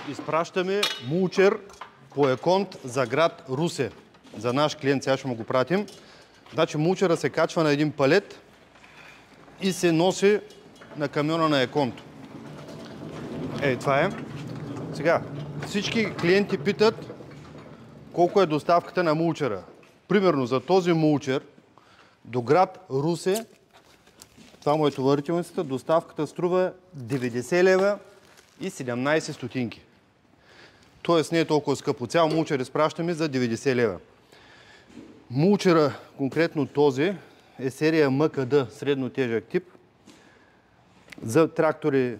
изпращаме мулчер по Еконт за град Русе. За наш клиент, сега ще му го пратим. Значи мулчера се качва на един палет и се носи на камиона на Еконт. Ей, това е. Сега, всички клиенти питат колко е доставката на мулчера. Примерно за този мулчер до град Русе, това му е товарителницата, доставката струва 90 лева и 17 стотинки. Тоест не е толкова скъпо. Цял мулчер изпращаме за 90 лева. Мулчера, конкретно този, е серия МКД, средно тежък тип. За трактори,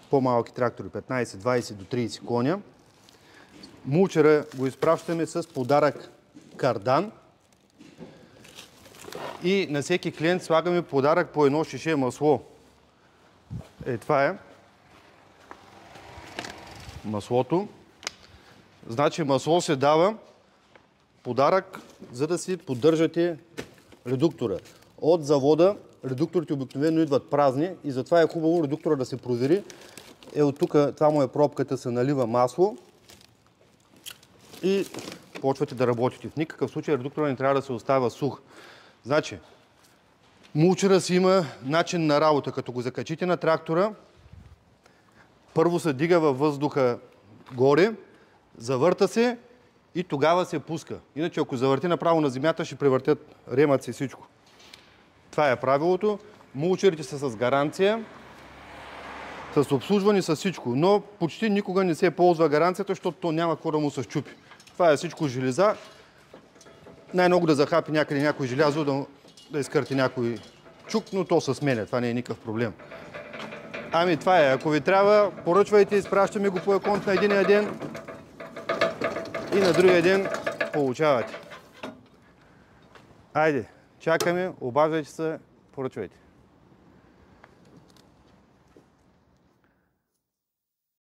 по-малки трактори, 15, 20 до 30 коня. Мулчера го изпращаме с подарък кардан. И на всеки клиент слагаме подарък по едно шише масло. Е, това е маслото. Значи масло се дава подарък, за да си поддържате редуктора. От завода редукторите обикновено идват празни и затова е хубаво редуктора да се провери. Е, от тук, това му е пробката, се налива масло и почвате да работите. В никакъв случай редуктора не трябва да се оставя сух. Значи, мулчера си има начин на работа. Като го закачите на трактора, първо се дига във въздуха горе, завърта се и тогава се пуска. Иначе, ако завърти направо на земята, ще превъртят ремъци и всичко. Това е правилото. Мулчерите са с гаранция, с обслужване, с всичко. Но почти никога не се ползва гаранцията, защото то няма какво да му се счупи. Това е всичко железа. Най-много да захапи някъде някой желязо, да изкърти някой чук, но то се сменя. Това не е никакъв проблем. Ами това е. Ако ви трябва, поръчвайте, изпращаме го по Еконт на единия ден и на другия ден получавате. Айде, чакаме, обаждайте се, поръчвайте.